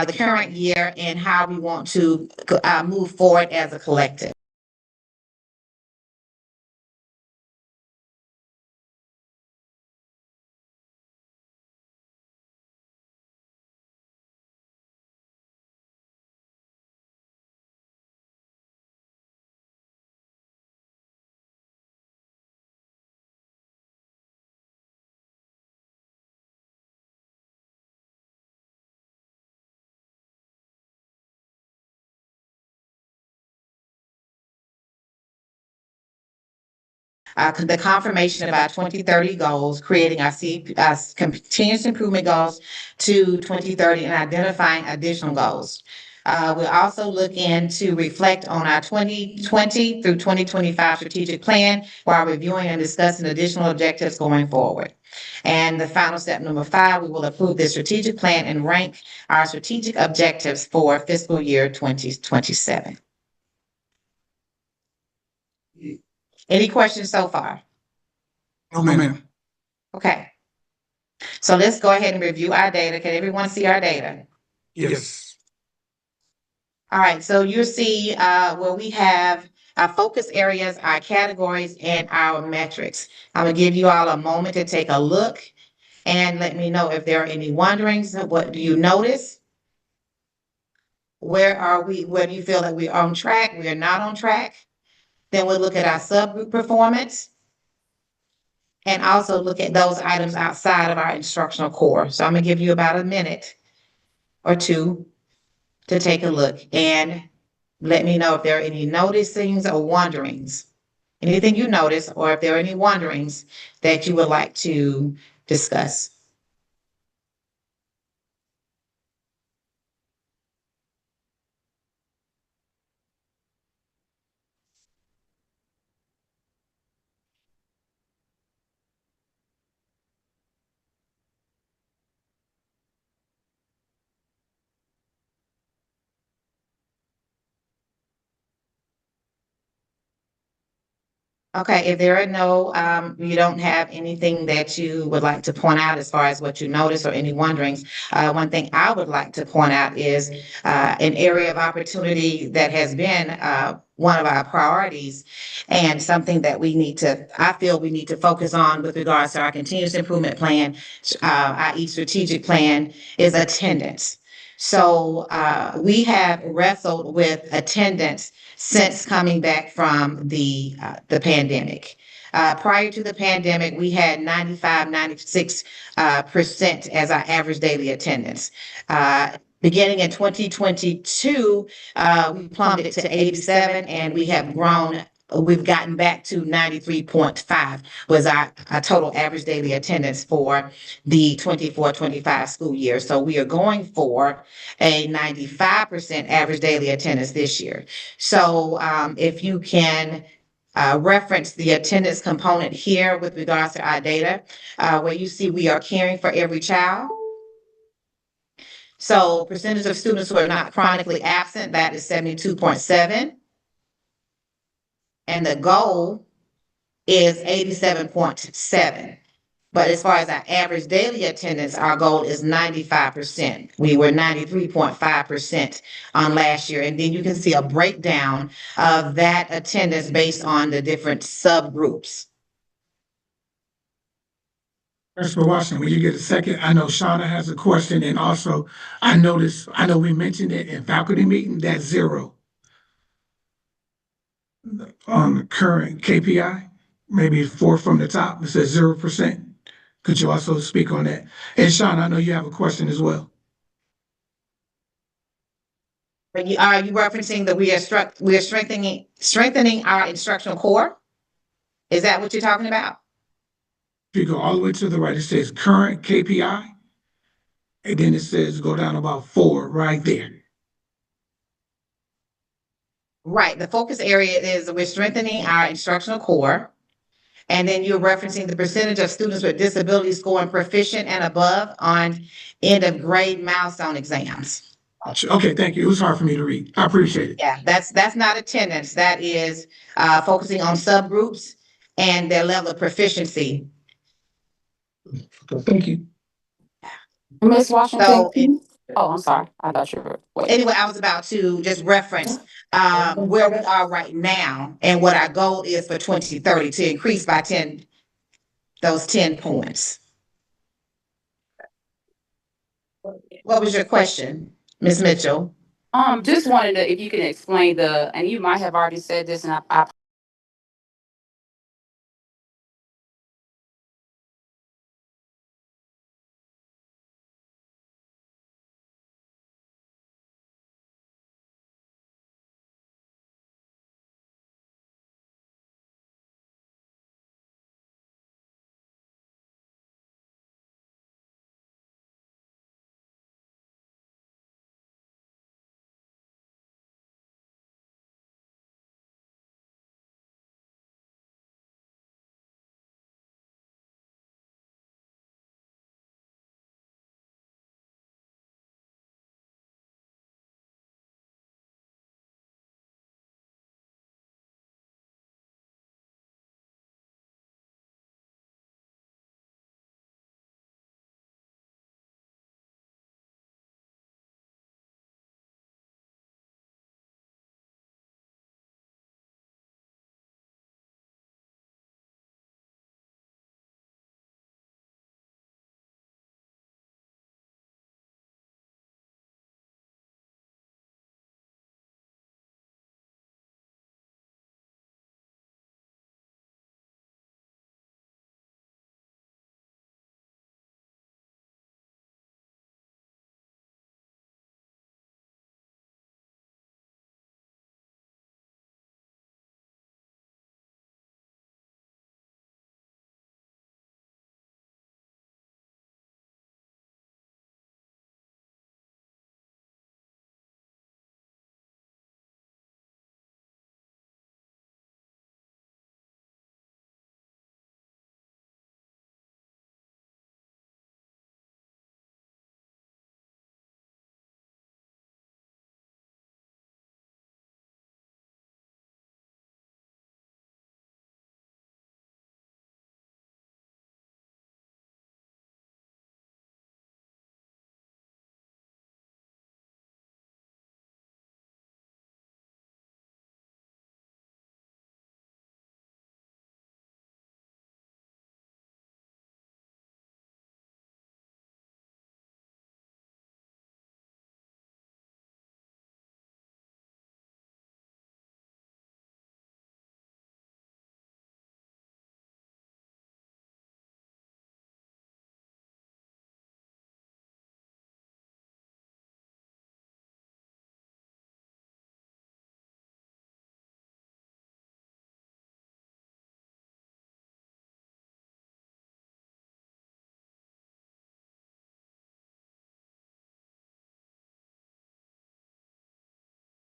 the current year and how we want to move forward as a collective. The confirmation of our 2030 goals, creating our continuous improvement goals to 2030 and identifying additional goals. We're also looking to reflect on our 2020 through 2025 strategic plan while reviewing and discussing additional objectives going forward. And the final step, number 5, we will approve the strategic plan and rank our strategic objectives for fiscal year 2027. Any questions so far? No, ma'am. Okay. So let's go ahead and review our data. Can everyone see our data? Yes. All right. So you'll see where we have our focus areas, our categories, and our metrics. I'm going to give you all a moment to take a look and let me know if there are any wonderings. What do you notice? Where are we? Where do you feel that we're on track? We are not on track. Then we'll look at our subgroup performance and also look at those items outside of our instructional core. So I'm going to give you about a minute or two to take a look and let me know if there are any noticings or wonderings. Anything you notice, or if there are any wonderings that you would like to discuss. Okay, if there are no, you don't have anything that you would like to point out as far as what you notice or any wonderings, one thing I would like to point out is an area of opportunity that has been one of our priorities and something that I feel we need to focus on with regards to our continuous improvement plan, i.e. strategic plan, is attendance. So we have wrestled with attendance since coming back from the pandemic. Prior to the pandemic, we had 95, 96% as our average daily attendance. Beginning in 2022, we plummeted to 87, and we have grown. We've gotten back to 93.5 was our total average daily attendance for the 24-25 school year. So we are going for a 95% average daily attendance this year. So if you can reference the attendance component here with regards to our data, where you see we are caring for every child. So percentage of students who are not chronically absent, that is 72.7. And the goal is 87.7. But as far as our average daily attendance, our goal is 95%. We were 93.5% on last year. And then you can see a breakdown of that attendance based on the different subgroups. Principal Washington, when you get a second, I know Shauna has a question, and also I know we mentioned it in faculty meeting, that's 0 on the current KPI, maybe 4 from the top, it says 0%. Could you also speak on that? And Shauna, I know you have a question as well. Are you referencing that we are strengthening our instructional core? Is that what you're talking about? If you go all the way to the right, it says current KPI, and then it says go down about 4 right there. Right. The focus area is we're strengthening our instructional core. And then you're referencing the percentage of students with disabilities scoring proficient and above on end of grade milestone exams. Okay, thank you. It was hard for me to read. I appreciate it. Yeah, that's not attendance. That is focusing on subgroups and their level of proficiency. Thank you. Ms. Washington, So Oh, I'm sorry. I thought you were, wait. Anyway, I was about to just reference where we are right now and what our goal is for 2030 to increase by 10, those 10 points. What was your question, Ms. Mitchell? Just wanted to, if you can explain and you might have already said this, and I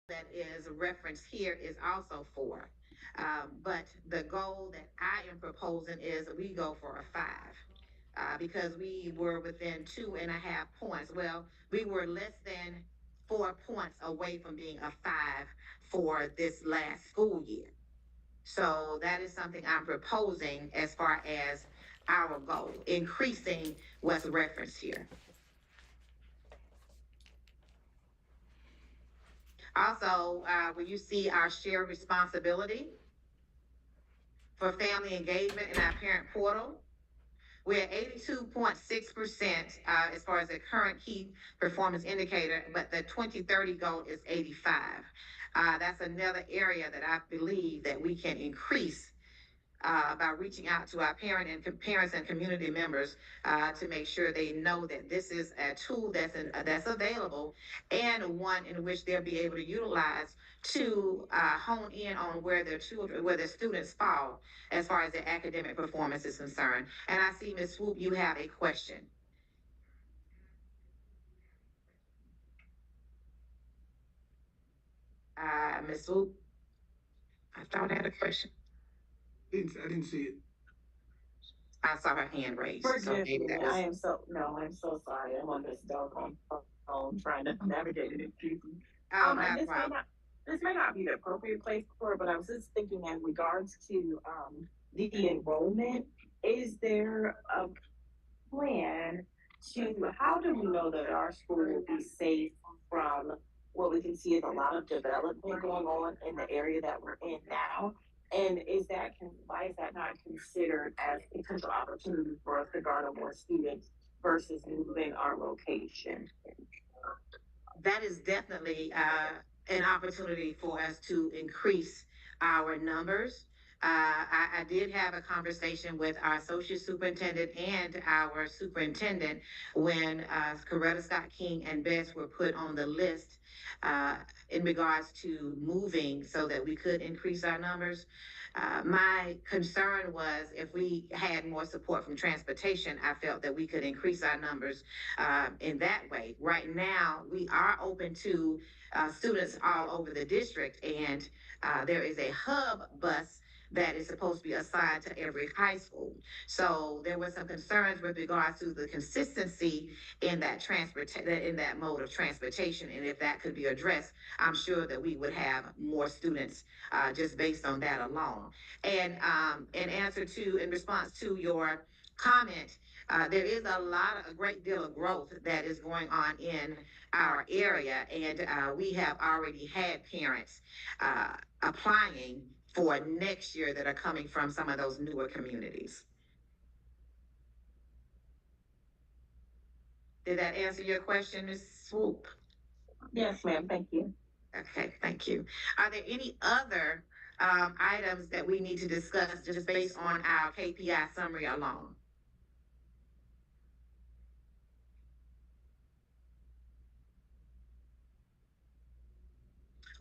That is referenced here is also 4. But the goal that I am proposing is we go for a 5. Because we were within 2.5 points. Well, we were less than 4 points away from being a 5 for this last school year. So that is something I'm proposing as far as our goal, increasing what's referenced here. Also, when you see our shared responsibility for family engagement in our parent portal, we're at 82.6% as far as the current key performance indicator, but the 2030 goal is 85. That's another area that I believe that we can increase by reaching out to our parents and community members to make sure they know that this is a tool that's available and one in which they'll be able to utilize to hone in on where their students fall as far as their academic performance is concerned. And I see, Ms. Swoop, you have a question. Ms. Swoop, I thought I had a question. I didn't see it. I saw her hand raised. Forgive me, I'm so sorry. I'm on this doggone phone trying to navigate it. Oh, And no problem. this may not be the appropriate place for it, but I was just thinking in regards to the enrollment, is there a plan how do we know that our school will be safe from what we can see as a lot of development going on in the area that we're in now? And why is that not considered as a potential opportunity for us to garner more students versus moving our location? That is definitely an opportunity for us to increase our numbers. I did have a conversation with our associate superintendent and our superintendent when Coretta Scott King and Bess were put on the list in regards to moving so that we could increase our numbers. My concern was if we had more support from transportation, I felt that we could increase our numbers in that way. Right now, we are open to students all over the district, and there is a hub bus that is supposed to be assigned to every high school. So there were some concerns with regards to the consistency in in that mode of transportation, and if that could be addressed, I'm sure that we would have more students just based on that alone. And in response to your comment, there is a great deal of growth that is going on in our area, and we have already had parents applying for next year that are coming from some of those newer communities. Did that answer your question, Ms. Swoop? Yes, ma'am. Thank you. Okay, thank you. Are there any other items that we need to discuss just based on our KPI summary alone?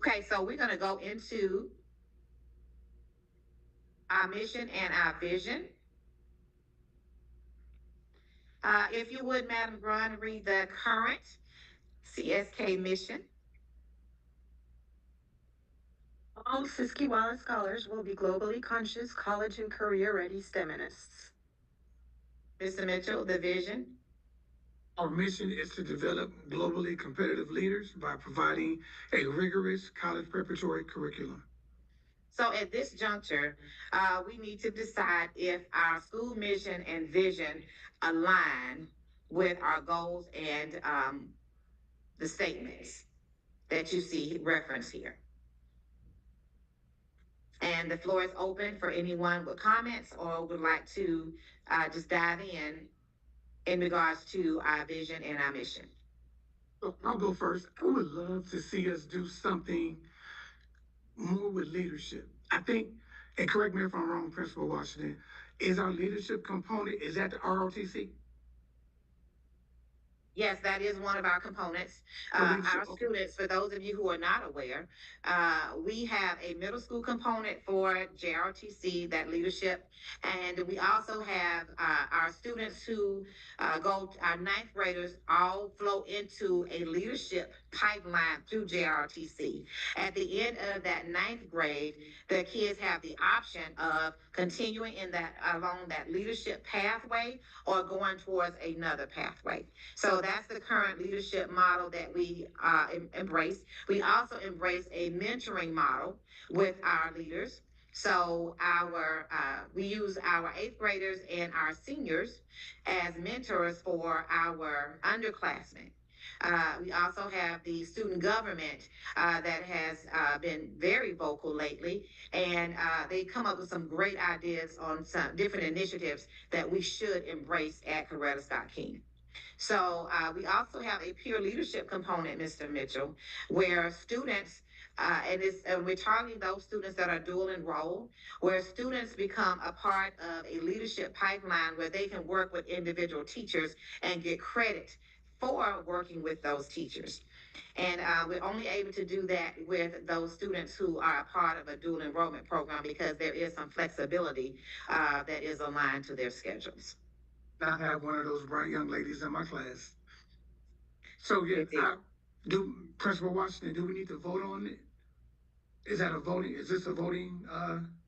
Okay, so we're going to go into our mission and our vision. If you would, Madam Grun, read the current CSK mission. All Siskiyou Wallace scholars will be globally conscious, college and career-ready STEMinists. Mr. Mitchell, the vision. Our mission is to develop globally competitive leaders by providing a rigorous college preparatory curriculum. So at this juncture, we need to decide if our school mission and vision align with our goals and the statements that you see referenced here. And the floor is open for anyone with comments or would like to just dive in regards to our vision and our mission. So I'll go first. I would love to see us do something more with leadership. I think, and correct me if I'm wrong, Principal Washington, is our leadership component, is that the ROTC? Yes, that is one of our components. Leadership, Our okay. students, for those of you who are not aware, we have a middle school component for JRTC, that leadership. And we also have our students who our ninth graders all flow into a leadership pipeline through JRTC. At the end of that ninth grade, the kids have the option of continuing along that leadership pathway or going towards another pathway. So that's the current leadership model that we embrace. We also embrace a mentoring model with our leaders. So we use our eighth graders and our seniors as mentors for our underclassmen. We also have the student government that has been very vocal lately, and they come up with some great ideas on some different initiatives that we should embrace at Coretta Scott King. So we also have a peer leadership component, Mr. Mitchell, where students, and we're targeting those students that are dual enrolled, where students become a part of a leadership pipeline where they can work with individual teachers and get credit for working with those teachers. And we're only able to do that with those students who are a part of a dual enrollment program because there is some flexibility that is aligned to their schedules. I have one of those bright young ladies in my class. So yeah, Principal Washington, do we need to vote on it? Is this a voting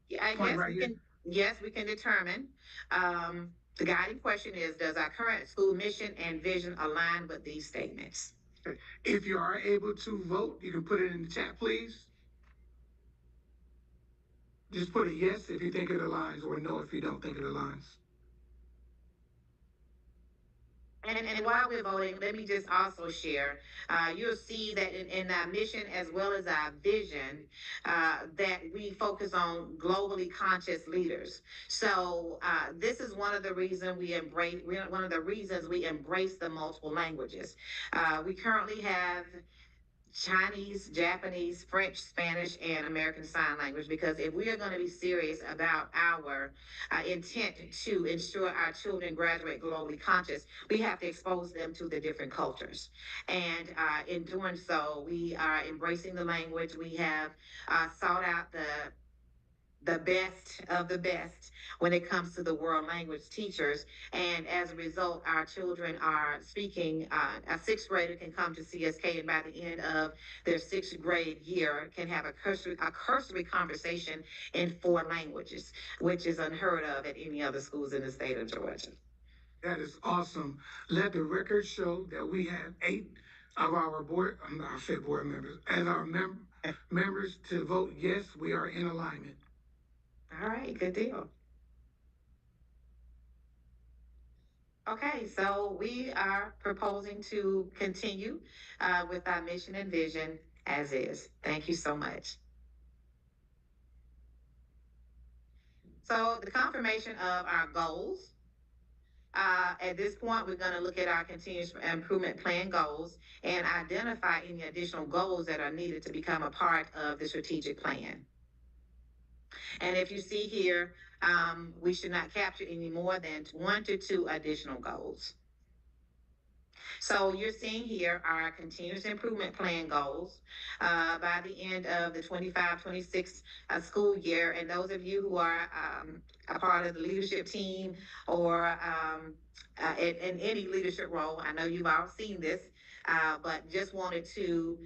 Yeah, I point guess right here? yes, we can determine. The guiding question is, does our current school mission and vision align with these statements? If you are able to vote, you can put it in the chat, please. Just put a yes if you think it aligns or no if you don't think it aligns. And while we're voting, let me just also share, you'll see that in our mission as well as our vision, that we focus on globally conscious leaders. So, this is one of the reasons one of the reasons we embrace the multiple languages. We currently have Chinese, Japanese, French, Spanish, and American Sign Language, because if we are going to be serious about our intent to ensure our children graduate globally conscious, we have to expose them to the different cultures. And in doing so, we are embracing the language. We have sought out the best of the best when it comes to the world language teachers. And as a result, our children are speaking, a sixth grader can come to CSK and by the end of their sixth grade year can have a cursory conversation in 4 languages, which is unheard of at any other schools in the state of Georgia. That is awesome. Let the record show that we have 8 of our board, I said board members, as our members to vote yes, we are in alignment. All right, good deal. Okay, so we are proposing to continue with our mission and vision as is. Thank you so much. So the confirmation of our goals. At this point, we're going to look at our continuous improvement plan goals and identify any additional goals that are needed to become a part of the strategic plan. And if you see here, we should not capture any more than 1 to 2 additional goals. So you're seeing here our continuous improvement plan goals by the end of the 25-26 school year. And those of you who are a part of the leadership team or in any leadership role, I know you've all seen this, but just wanted to,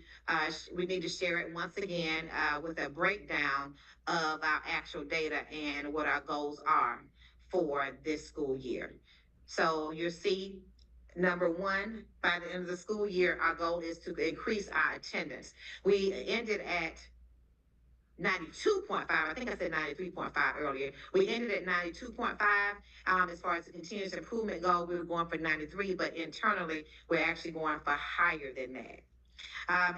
we need to share it once again with a breakdown of our actual data and what our goals are for this school year. So you'll see number 1, by the end of the school year, our goal is to increase our attendance. We ended at 92.5. I think I said 93.5 earlier. We ended at 92.5. As far as the continuous improvement goal, we were going for 93, but internally, we're actually going for higher than that.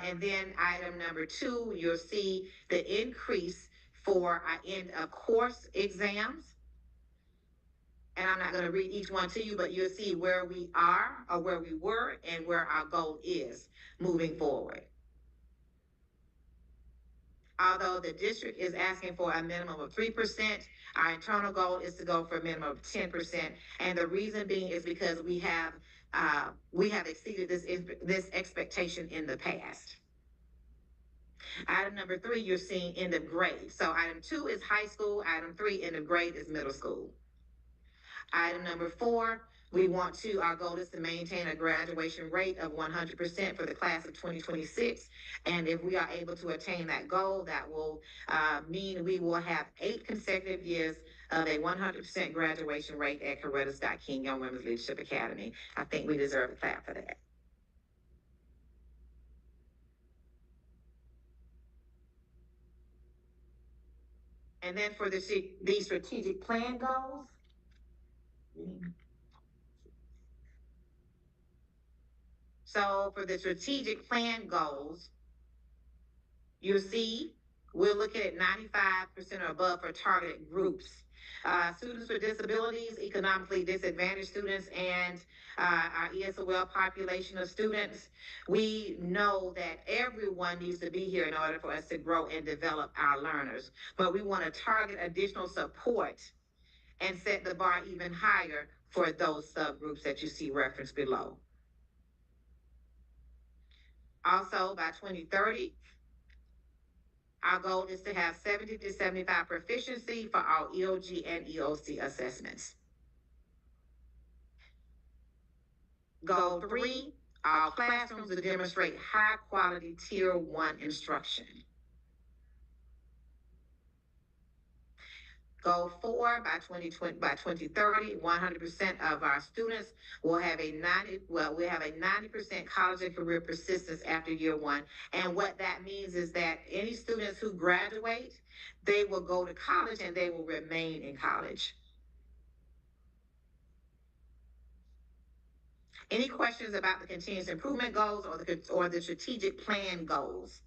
And then item number 2, you'll see the increase for our end of course exams. And I'm not going to read each one to you, but you'll see where we are or where we were and where our goal is moving forward. Although the district is asking for a minimum of 3%, our internal goal is to go for a minimum of 10%. And the reason being is because we have exceeded this expectation in the past. Item number 3, you're seeing end of grade. So item 2 is high school. Item 3, end of grade, is middle school. Item number 4, our goal is to maintain a graduation rate of 100% for the class of 2026. And if we are able to attain that goal, that will mean we will have 8 consecutive years of a 100% graduation rate at Coretta Scott King Young Women's Leadership Academy. I think we deserve a clap for that. And then for the strategic plan goals. So for the strategic plan goals, you'll see we're looking at 95% or above for targeted groups. Students with disabilities, economically disadvantaged students, and our ESOL population of students. We know that everyone needs to be here in order for us to grow and develop our learners. But we want to target additional support and set the bar even higher for those subgroups that you see referenced below. Also, by 2030, our goal is to have 70 to 75 proficiency for our EOG and EOC assessments. Goal 3, our classrooms to demonstrate high quality tier 1 instruction. Goal 4, by 2030, 100% of our students will have a 90% college and career persistence after year 1. And what that means is that any students who graduate, they will go to college and they will remain in college. Any questions about the continuous improvement goals or the strategic plan goals?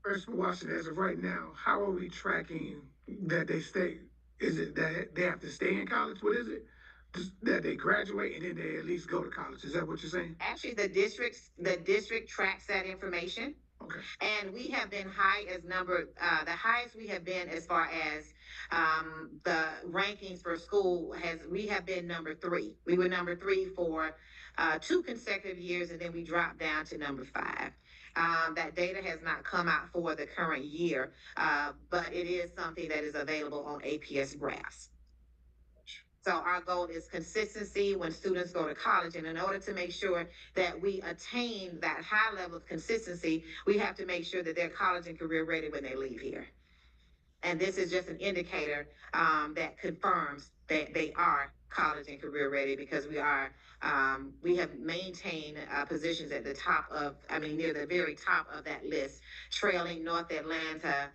Principal Washington, as of right now, how are we tracking that they stay? Is it that they have to stay in college? What is it? Just that they graduate and then they at least go to college. Is that what you're saying? Actually, the district tracks that information. Okay. And we have been the highest we have been as far as the rankings for school we have been number 3. We were number 3 for 2 consecutive years, and then we dropped down to number 5. That data has not come out for the current year, but it is something that is available on APS graphs. So our goal is consistency when students go to college. And in order to make sure that we attain that high level of consistency, we have to make sure that they're college and career ready when they leave here. And this is just an indicator that confirms that they are college and career ready, because we have maintained positions at the top near the very top of that list, trailing North Atlanta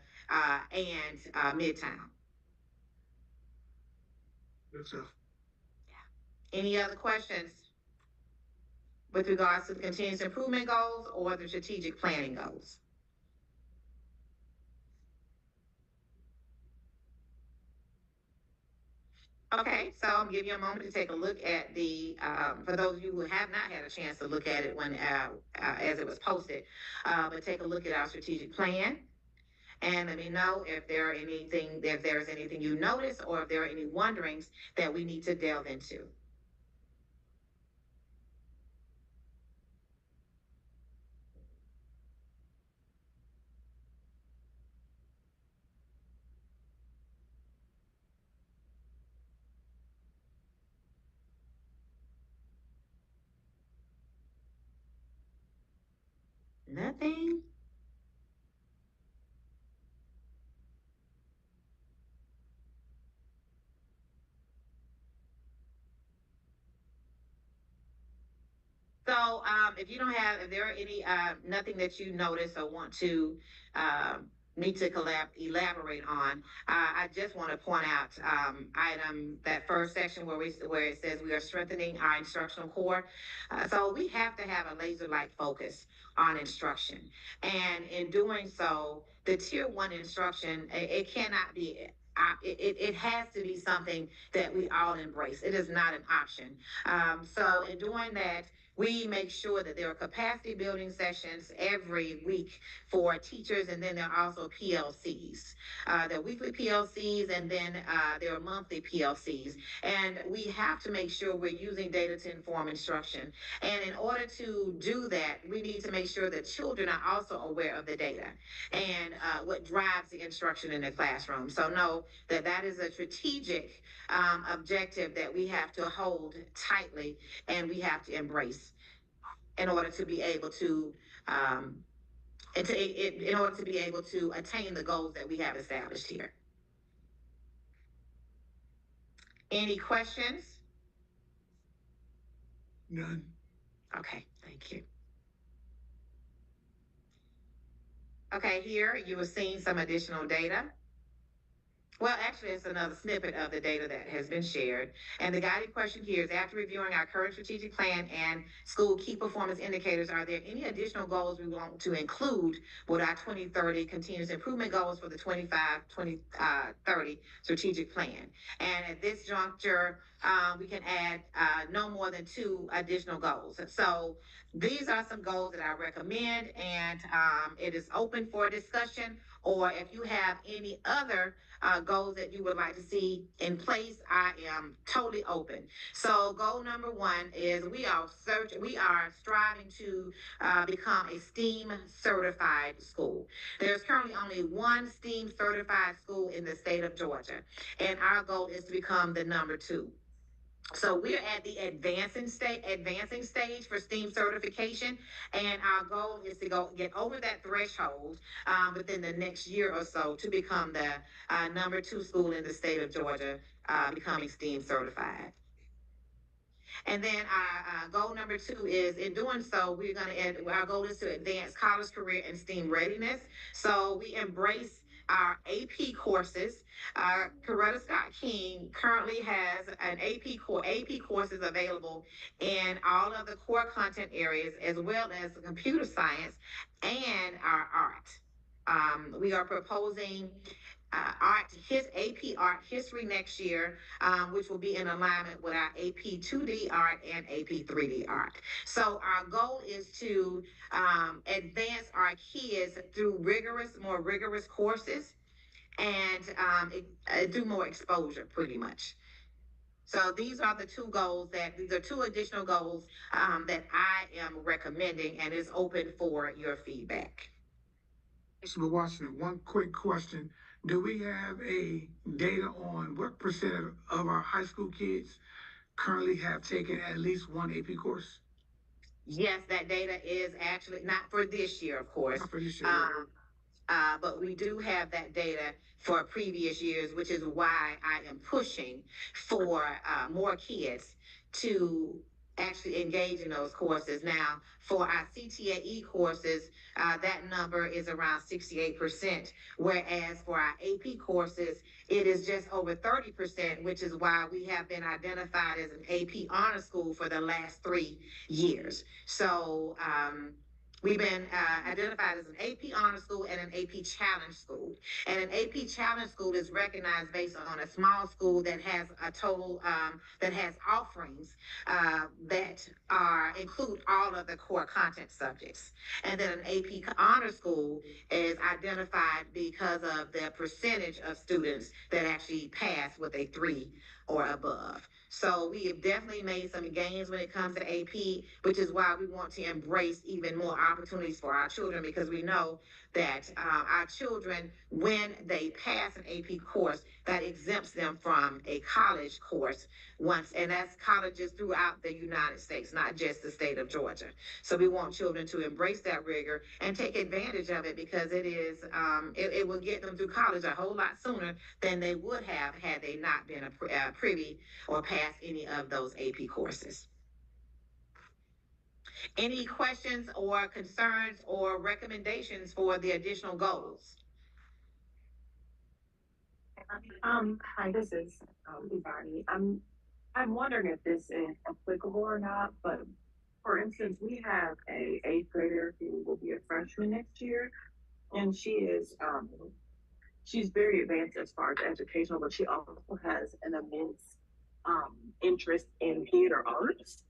and Midtown. Good stuff. Any other questions with regards to the continuous improvement goals or the strategic planning goals? Okay, so I'll give you a moment to take a look at for those of you who have not had a chance to look at it as it was posted, but take a look at our strategic plan. And let me know if there's anything you notice, or if there are any wonderings that we need to delve into. Nothing? So, if there are any, nothing that you notice or want to, need to elaborate on, I just want to point out, that first section where it says we are strengthening our instructional core. So we have to have a laser-like focus on instruction. And in doing so, the tier 1 instruction, it cannot be, it has to be something that we all embrace. It is not an option. So in doing that, we make sure that there are capacity building sessions every week for teachers, and then there are also PLCs. There are weekly PLCs, and then there are monthly PLCs. And we have to make sure we're using data to inform instruction. And in order to do that, we need to make sure that children are also aware of the data and what drives the instruction in the classroom. So know that is a strategic objective that we have to hold tightly and we have to embrace in order to be able to in order to be able to attain the goals that we have established here. Any questions? None. Okay, thank you. Okay, here you are seeing some additional data. Well, actually, it's another snippet of the data that has been shared. And the guiding question here is, after reviewing our current strategic plan and school key performance indicators, are there any additional goals we want to include with our 2030 continuous improvement goals for the 2030 strategic plan? And at this juncture, we can add no more than 2 additional goals. So these are some goals that I recommend, and it is open for discussion. Or if you have any other goals that you would like to see in place, I am totally open. So goal number 1 is we are striving to become a STEAM certified school. There's currently only 1 STEAM certified school in the state of Georgia, and our goal is to become the number 2. So we're at the advancing stage for STEAM certification, and our goal is to get over that threshold within the next year or so to become the number 2 school in the state of Georgia, becoming STEAM certified. And then our goal number 2 is, in doing so, our goal is to advance college, career, and STEAM readiness. So we embrace our AP courses. Coretta Scott King currently has an AP courses available in all of the core content areas, as well as computer science and our art. We are proposing his AP art history next year, which will be in alignment with our AP 2D art and AP 3D art. So our goal is to advance our kids through more rigorous courses and do more exposure pretty much. So these are these are two additional goals that I am recommending, and is open for your feedback. Mr. Washington, one quick question. Do we have a data on what percent of our high school kids currently have taken at least one AP course? Yes, that data is actually not for this year, of course. Not for this year. But we do have that data for previous years, which is why I am pushing for more kids to actually engage in those courses. Now, for our CTAE courses, that number is around 68%, whereas for our AP courses, it is just over 30%, which is why we have been identified as an AP honor school for the last 3 years. So, we've been identified as an AP honor school and an AP challenge school. And an AP challenge school is recognized based on a small school that has a total, that has offerings that include all of the core content subjects. And then an AP honor school is identified because of the percentage of students that actually pass with a 3 or above. So we have definitely made some gains when it comes to AP, which is why we want to embrace even more opportunities for our children, because we know that our children, when they pass an AP course, that exempts them from a college course once, and that's colleges throughout the United States, not just the state of Georgia. So we want children to embrace that rigor and take advantage of it, because it will get them through college a whole lot sooner than they would have had they not been privy or passed any of those AP courses. Any questions or concerns or recommendations for the additional goals? Hi, this is Ivani. I'm wondering if this is applicable or not, but for instance, we have a eighth grader who will be a freshman next year, and she's very advanced as far as educational, but she also has an immense interest in theater arts.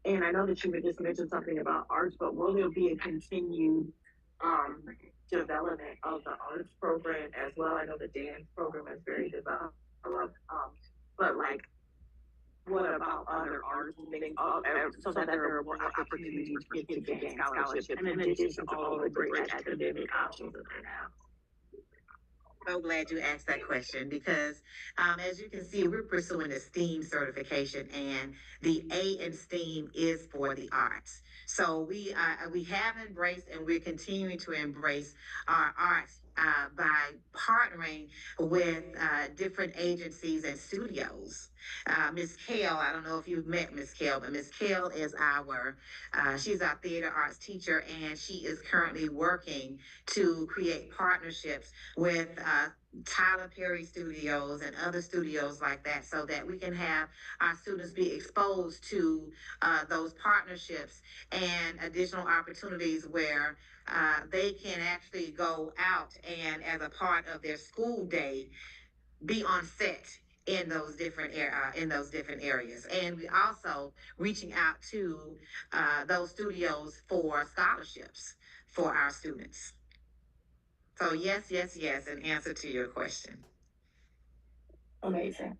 And I know that you just mentioned something about arts, but will there be a continued um, development of the arts program as well? I know the dance program is very developed, but like, what about other arts and things? So that there are more opportunities for kids to gain scholarships in addition to all the great academic options that they have. So glad you asked that question, because as you can see, we're pursuing a STEAM certification, and the A in STEAM is for the arts. So we have embraced, and we're continuing to embrace our arts by partnering with different agencies and studios. Miss Kale, I don't know if you've met Miss Kale, but Miss Kale is she's our theater arts teacher, and she is currently working to create partnerships with Tyler Perry Studios and other studios like that, so that we can have our students be exposed to those partnerships and additional opportunities where they can actually go out and, as a part of their school day, be on set in those different areas. And we also reaching out to those studios for scholarships for our students. So yes, yes, yes, in answer to your question. Amazing.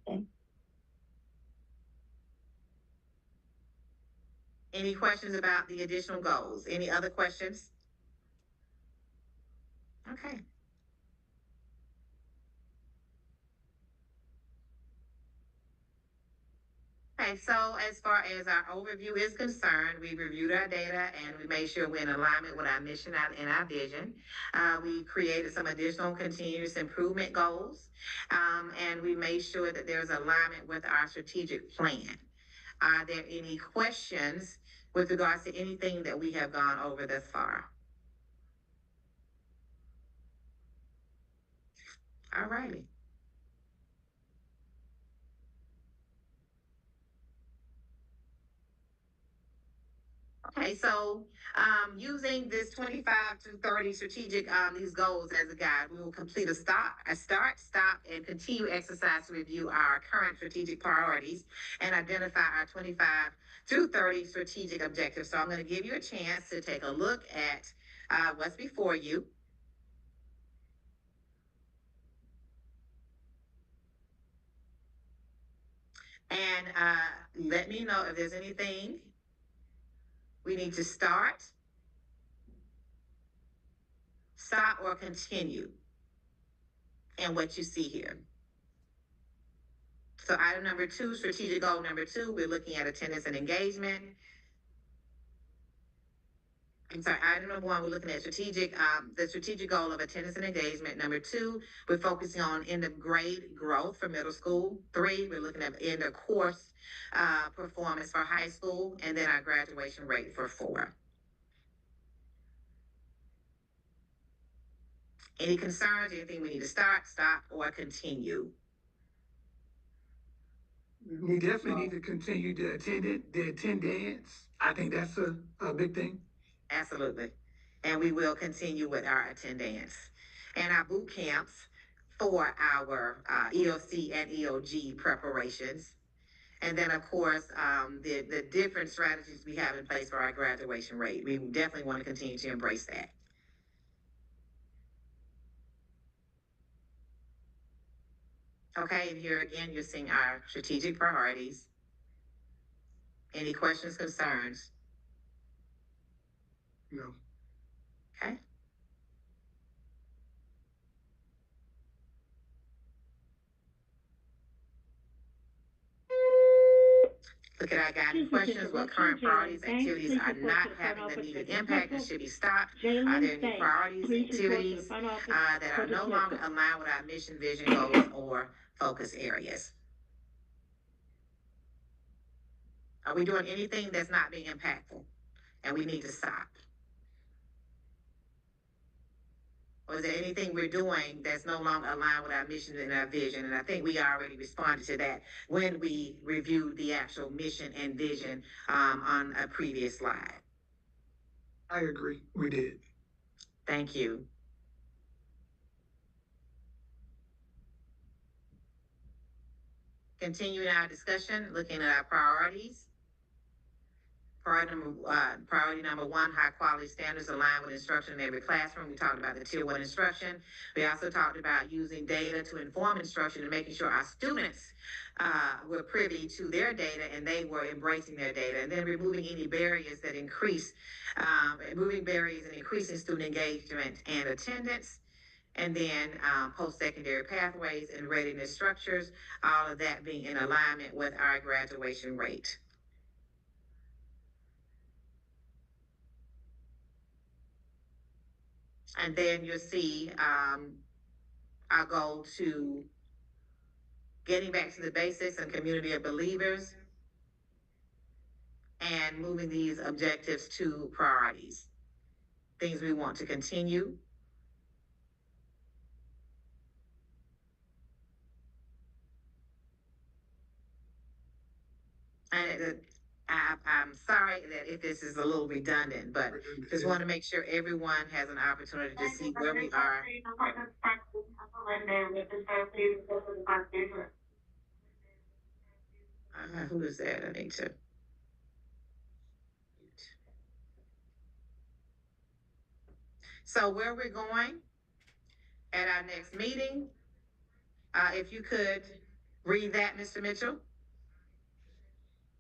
Any questions about the additional goals? Any other questions? Okay. Okay, so as far as our overview is concerned, we reviewed our data and we made sure we're in alignment with our mission and our vision. We created some additional continuous improvement goals, and we made sure that there's alignment with our strategic plan. Are there any questions with regards to anything that we have gone over thus far? All righty. Okay, so, using this 25 to 30 strategic, these goals as a guide, we will complete a start, stop, and continue exercise to review our current strategic priorities and identify our 25 to 30 strategic objectives. So I'm gonna give you a chance to take a look at, what's before you. And, let me know if there's anything we need to start, stop, or continue in what you see here. So item number 2, strategic goal number 2, we're looking at attendance and engagement. I'm sorry, item number 1, we're looking at the strategic goal of attendance and engagement. Number 2, we're focusing on end of grade growth for middle school. 3, we're looking at end of course performance for high school, and then our graduation rate for 4. Any concerns, anything we need to start, stop, or continue? We definitely need to continue the attendance. I think that's a big thing. Absolutely. And we will continue with our attendance and our boot camps for our EOC and EOG preparations. And then, of course, the different strategies we have in place for our graduation rate. We definitely want to continue to embrace that. Okay, and here again, you're seeing our strategic priorities. Any questions, concerns? No. Okay. Look at our guiding questions. What current priorities, activities are not having the needed impact and should be stopped? Are there any priorities, activities that are no longer aligned with our mission, vision, goals, or focus areas? Are we doing anything that's not being impactful and we need to stop? Or is there anything we're doing that's no longer aligned with our mission and our vision? And I think we already responded to that when we reviewed the actual mission and vision on a previous slide. I agree. We did. Thank you. Continuing our discussion, looking at our priorities. Priority number 1, high quality standards aligned with instruction in every classroom. We talked about the Tier 1 instruction. We also talked about using data to inform instruction and making sure our students were privy to their data and they were embracing their data. And then removing any barriers that removing barriers and increasing student engagement and attendance. And then post-secondary pathways and readiness structures, all of that being in alignment with our graduation rate. And then you'll see our goal to getting back to the basics and community of believers and moving these objectives to priorities, things we want to continue. And I'm sorry that if this is a little redundant, but just want to make sure everyone has an opportunity to see where we are. Who is that? I need to. So where we're going at our next meeting, if you could read that, Mr. Mitchell.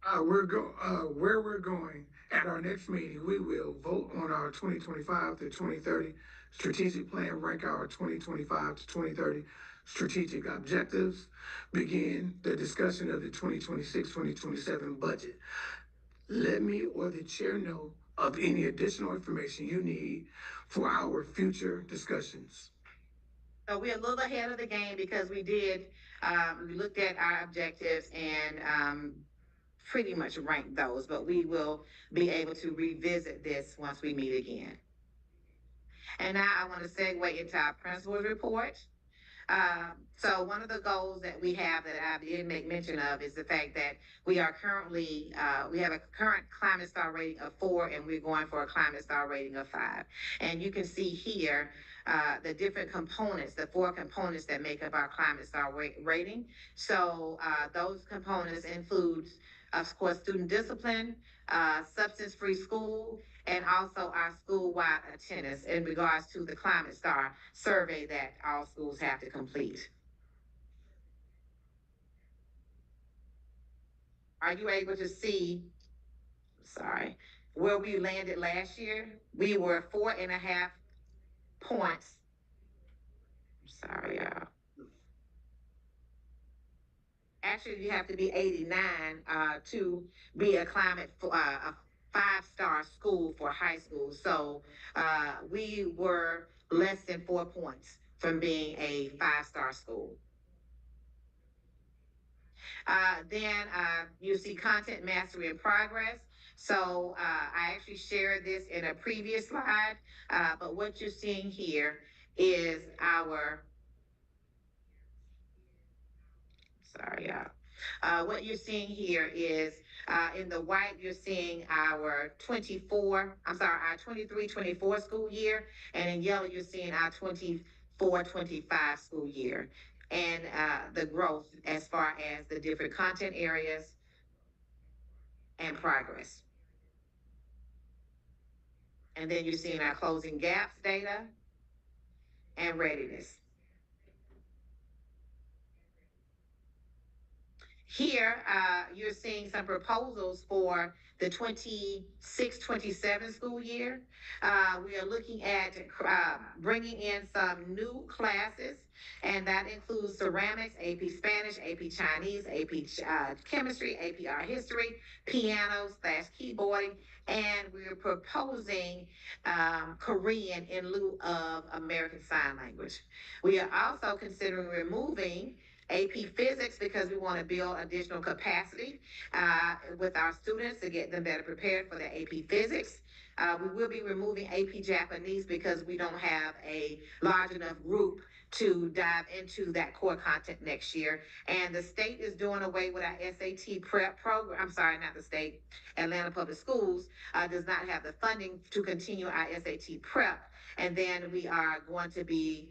Where we're going at our next meeting, we will vote on our 2025 to 2030 strategic plan, rank our 2025 to 2030 strategic objectives, begin the discussion of the 2026-2027 budget. Let me or the chair know of any additional information you need for our future discussions. So we're a little ahead of the game because we looked at our objectives and pretty much ranked those, but we will be able to revisit this once we meet again. And now I want to segue into our principal's report. So one of the goals that we have that I didn't make mention of is the fact that we are currently, we have a current climate star rating of 4, and we're going for a climate star rating of 5. And you can see here, the different components, the 4 components that make up our climate star rating. So, those components includes, of course, student discipline, substance-free school, and also our school-wide attendance in regards to the Climate Star survey that all schools have to complete. Are you able to see, sorry, where we landed last year? We were 4.5 points. Sorry, y'all. Actually, you have to be 89 to be a a 5-star school for high school. So we were less than 4 points from being a 5-star school. Then you see content mastery and progress. So I actually shared this in a previous slide, but what you're seeing here is our, sorry, y'all. What you're seeing here is in the white, you're seeing our 23-24 school year, and in yellow, you're seeing our 24-25 school year, and the growth as far as the different content areas and progress. And then you're seeing our closing gaps data and readiness. Here, you're seeing some proposals for the 26-27 school year. We are looking at bringing in some new classes, and that includes ceramics, AP Spanish, AP Chinese, AP Chemistry, AP Art History, piano/keyboarding, and we're proposing Korean in lieu of American Sign Language. We are also considering removing AP Physics because we want to build additional capacity with our students to get them better prepared for the AP Physics. We will be removing AP Japanese because we don't have a large enough group to dive into that core content next year. And the state is doing away with our SAT prep program. I'm sorry, not the state. Atlanta Public Schools does not have the funding to continue our SAT prep. And then we are going to be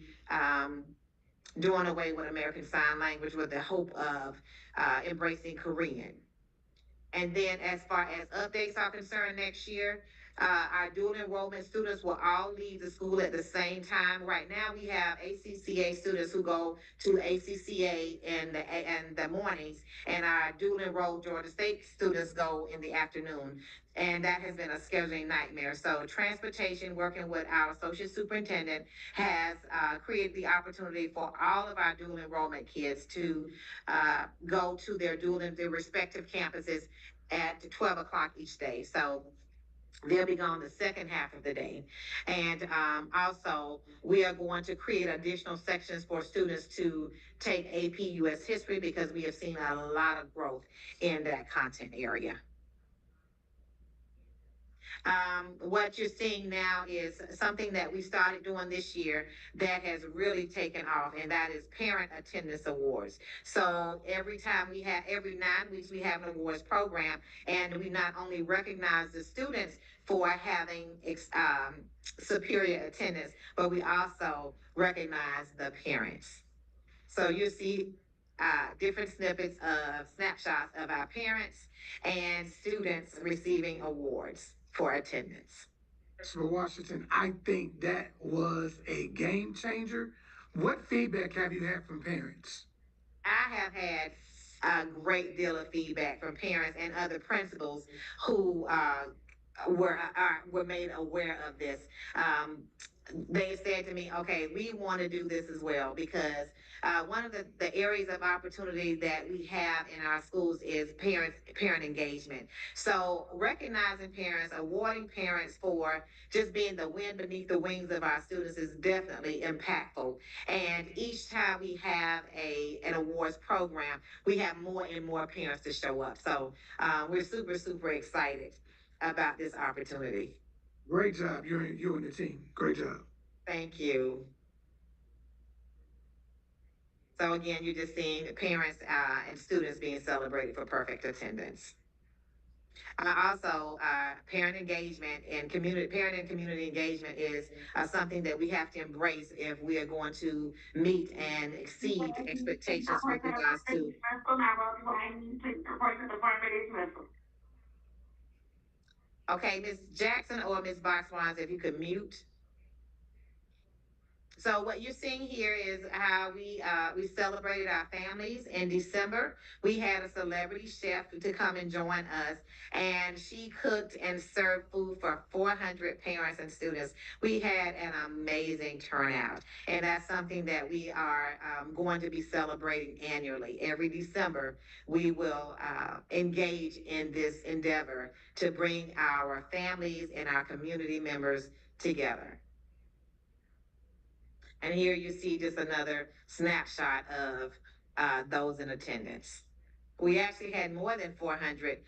doing away with American Sign Language with the hope of embracing Korean. And then as far as updates are concerned next year, our dual enrollment students will all leave the school at the same time. Right now, we have ACCA students who go to ACCA in the mornings, and our dual enrolled Georgia State students go in the afternoon. And that has been a scheduling nightmare. So transportation, working with our associate superintendent, has created the opportunity for all of our dual enrollment kids to go to their respective campuses at 12 o'clock each day. So they'll be gone the second half of the day. And also, we are going to create additional sections for students to take AP US History because we have seen a lot of growth in that content area. What you're seeing now is something that we started doing this year that has really taken off, and that is parent attendance awards. So every 9 weeks, we have an awards program, and we not only recognize the students for having superior attendance, but we also recognize the parents. So you see different snippets of snapshots of our parents and students receiving awards for attendance. For Washington, I think that was a game changer. What feedback have you had from parents? I have had a great deal of feedback from parents and other principals who were made aware of this. They said to me, okay, we want to do this as well because one of the areas of opportunity that we have in our schools is parent engagement. So recognizing parents, awarding parents for just being the wind beneath the wings of our students is definitely impactful. And each time we have an awards program, we have more and more parents to show up. So we're super excited about this opportunity. Great job, you and the team. Great job. Thank you. So again, you're just seeing parents, and students being celebrated for perfect attendance. Also, parent engagement and parent and community engagement is something that we have to embrace if we are going to meet and exceed expectations with regards to. Okay, Ms. Jackson or Ms. Boxwans, if you could mute. So what you're seeing here is how we celebrated our families in December. We had a celebrity chef to come and join us, and she cooked and served food for 400 parents and students. We had an amazing turnout, and that's something that we are going to be celebrating annually. Every December, we will engage in this endeavor to bring our families and our community members together. And here you see just another snapshot of those in attendance. We actually had more than 400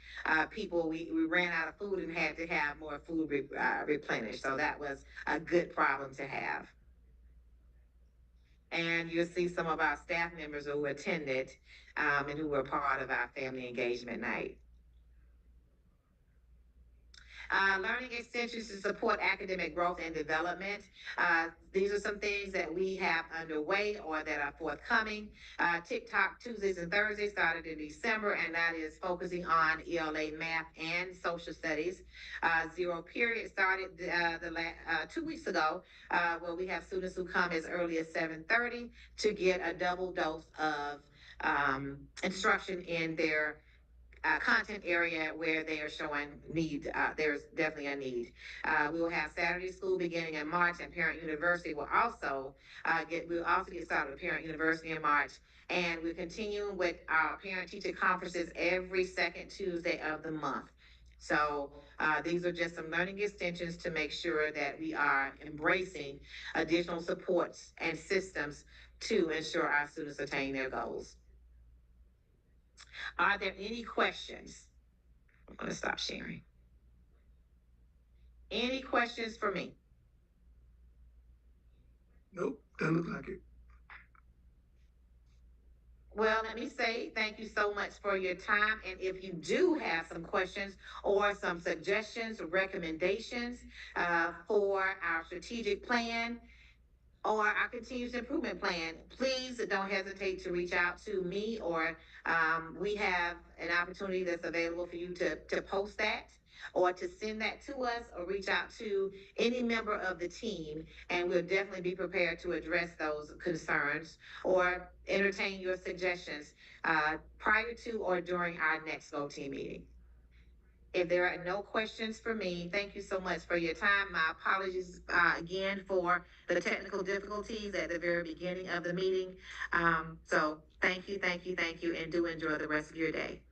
people. We ran out of food and had to have more food replenished. So that was a good problem to have. And you'll see some of our staff members who attended and who were part of our family engagement night. Learning extensions to support academic growth and development. These are some things that we have underway or that are forthcoming. TikTok Tuesdays and Thursdays started in December, and that is focusing on ELA math and social studies. Zero period started 2 weeks ago, where we have students who come as early as 7:30 to get a double dose of instruction in their content area where they are showing need. There's definitely a need. We will have Saturday school beginning in March, and Parent University will also we'll also get started with Parent University in March. And we're continuing with our parent teacher conferences every second Tuesday of the month. So these are just some learning extensions to make sure that we are embracing additional supports and systems to ensure our students attain their goals. Are there any questions? I'm going to stop sharing. Any questions for me? Nope, doesn't look like it. Well, let me say thank you so much for your time. And if you do have some questions or some suggestions or recommendations for our strategic plan, or our continuous improvement plan, please don't hesitate to reach out to me, or we have an opportunity that's available for you to post that or to send that to us, or reach out to any member of the team, and we'll definitely be prepared to address those concerns or entertain your suggestions prior to or during our next Go Team meeting. If there are no questions for me, thank you so much for your time. My apologies again for the technical difficulties at the very beginning of the meeting. So thank you, and do enjoy the rest of your day.